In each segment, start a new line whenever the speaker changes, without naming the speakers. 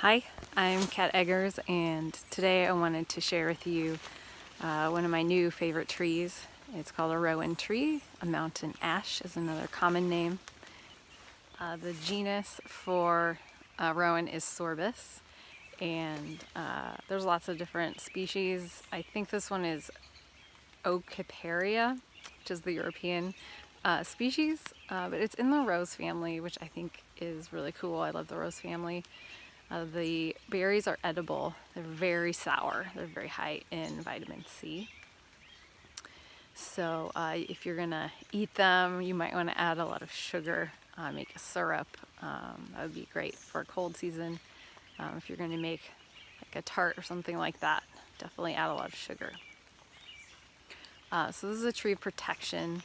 Hi, I'm Kat Eggers, and today I wanted to share with you one of my new favorite trees. It's called a Rowan Tree. A mountain ash is another common name. The genus for Rowan is Sorbus, and there's lots of different species. I think this one is Ocyparia, which is the European species, but it's in the rose family, which I think is really cool. I love the rose family. The berries are edible. They're very sour. They're very high in vitamin C. So if you're gonna eat them, you might want to add a lot of sugar, make a syrup. That would be great for a cold season. If you're gonna make like a tart or something like that, definitely add a lot of sugar. So this is a tree of protection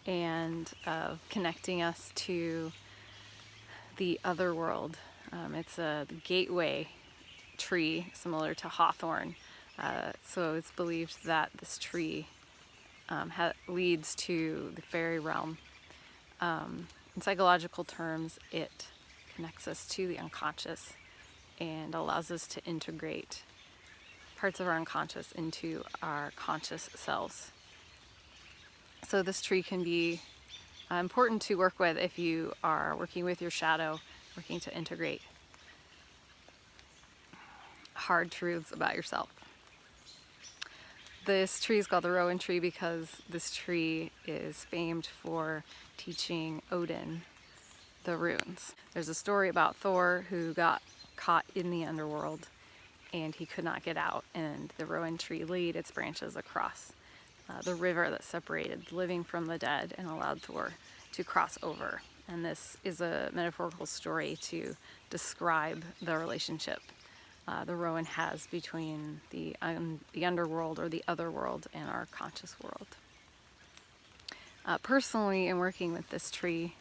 and of connecting us to the other world. It's a gateway tree similar to hawthorn. So it's believed that this tree leads to the fairy realm. In psychological terms, it connects us to the unconscious and allows us to integrate parts of our unconscious into our conscious selves. So this tree can be important to work with if you are working with your shadow, working to integrate hard truths about yourself. This tree is called the Rowan Tree because this tree is famed for teaching Odin the runes. There's a story about Thor who got caught in the underworld and he could not get out, and the Rowan Tree laid its branches across the river that separated the living from the dead and allowed Thor to cross over. And this is a metaphorical story to describe the relationship the Rowan has between the underworld or the other world and our conscious world. Personally, in working with this tree,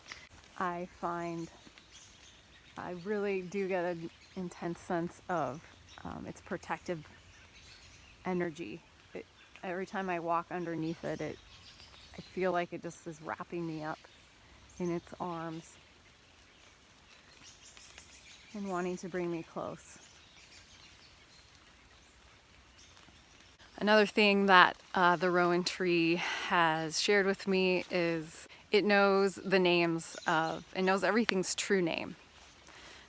I find I really do get an intense sense of its protective energy. Every time I walk underneath it, I feel like it just is wrapping me up in its arms and wanting to bring me close. Another thing that the Rowan Tree has shared with me is it knows the names of, it knows everything's true name.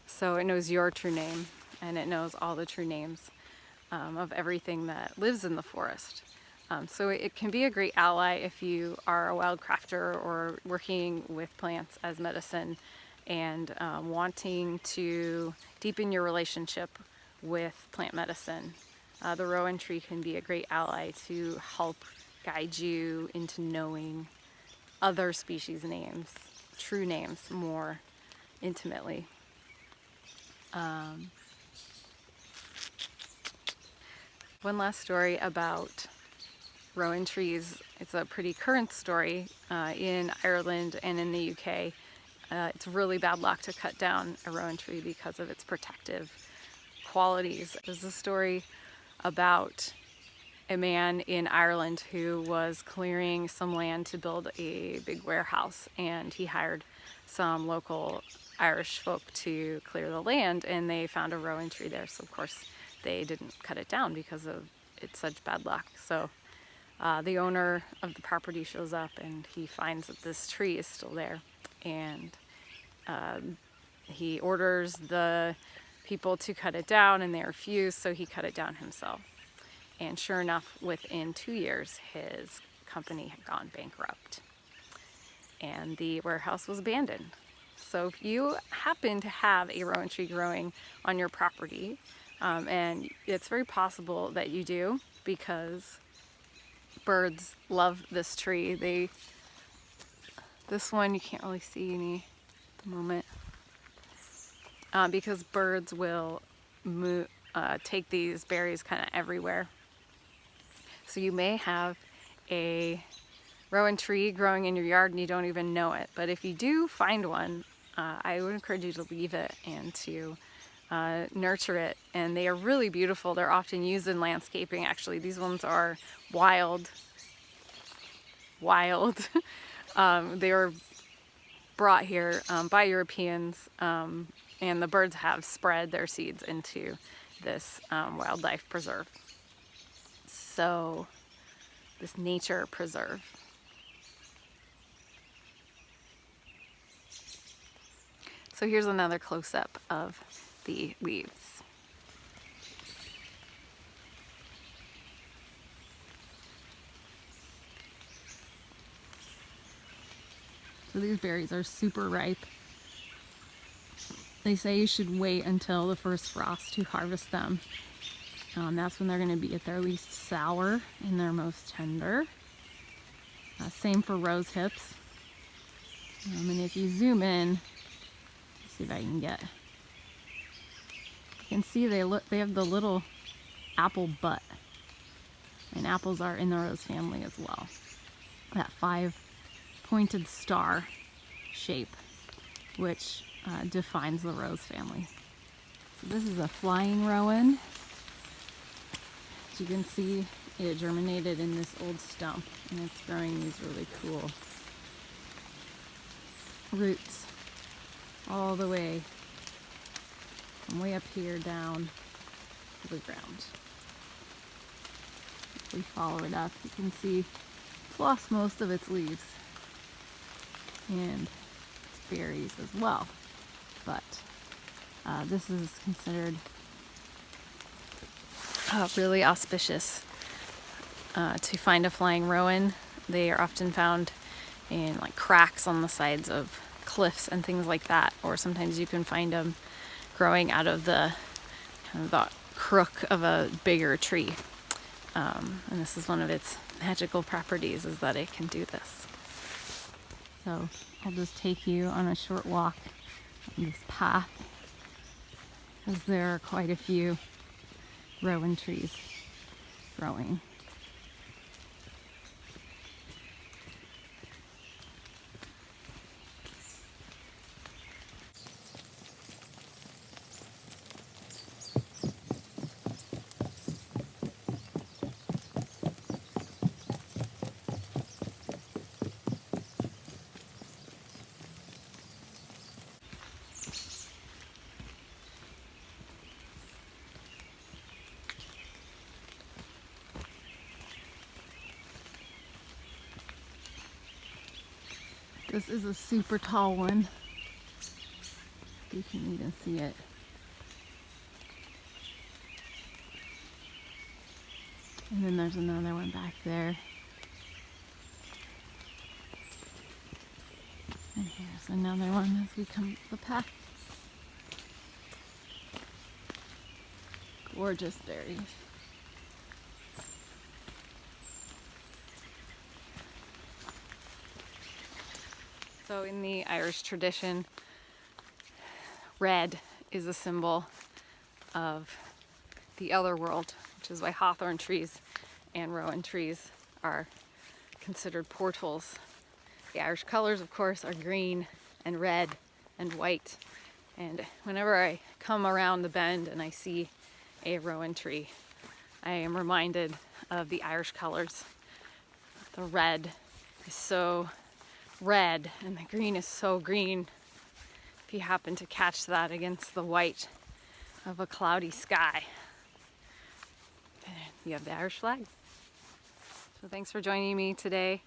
So it knows your true name, and it knows all the true names of everything that lives in the forest. So it can be a great ally if you are a wild crafter or working with plants as medicine and wanting to deepen your relationship with plant medicine. The Rowan Tree can be a great ally to help guide you into knowing other species names, true names, more intimately. One last story about Rowan trees. It's a pretty current story in Ireland and in the UK. It's really bad luck to cut down a rowan tree because of its protective qualities. There's a story about a man in Ireland who was clearing some land to build a big warehouse, and he hired some local Irish folk to clear the land, and they found a rowan tree there. So of course they didn't cut it down because of it's such bad luck. So the owner of the property shows up and he finds that this tree is still there, and he orders the people to cut it down and they refuse, so he cut it down himself. And sure enough, within 2 years his company had gone bankrupt and the warehouse was abandoned. So if you happen to have a rowan tree growing on your property, and it's very possible that you do because birds love this tree. This one you can't really see any at the moment because birds will take these berries kind of everywhere. So you may have a rowan tree growing in your yard and you don't even know it. But if you do find one, I would encourage you to leave it and to nurture it. And they are really beautiful. They're often used in landscaping. Actually, these ones are wild. They were brought here by Europeans and the birds have spread their seeds into this wildlife preserve. So this nature preserve. So here's another close-up of the leaves. So these berries are super ripe. They say you should wait until the first frost to harvest them. That's when they're going to be at their least sour and their most tender. Same for rose hips. And if you zoom in, let's see if I can get. You can see they have the little apple butt, and apples are in the rose family as well. That 5-pointed star shape, which defines the rose family. So this is a flying rowan. As you can see, it germinated in this old stump, and it's growing these really cool roots all the way from way up here down to the ground. If we follow it up, you can see it's lost most of its leaves and its berries as well. But this is considered really auspicious to find a flying rowan. They are often found in like cracks on the sides of cliffs and things like that, or sometimes you can find them growing out of the kind of the crook of a bigger tree. And this is one of its magical properties, is that it can do this. So I'll just take you on a short walk on this path, because there are quite a few rowan trees growing. This is a super tall one. You can even see it. And then there's another one back there. And here's another one as we come up the path. Gorgeous berries. So in the Irish tradition, red is a symbol of the other world, which is why hawthorn trees and rowan trees are considered portals. The Irish colors, of course, are green and red and white. And whenever I come around the bend and I see a rowan tree, I am reminded of the Irish colors. The red is so red and the green is so green. If you happen to catch that against the white of a cloudy sky, you have the Irish flag. So thanks for joining me today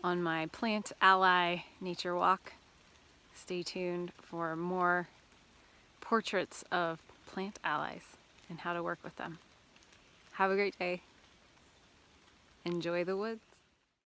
on my Plant Ally Nature Walk. Stay tuned for more portraits of plant allies and how to work with them. Have a great day. Enjoy the woods.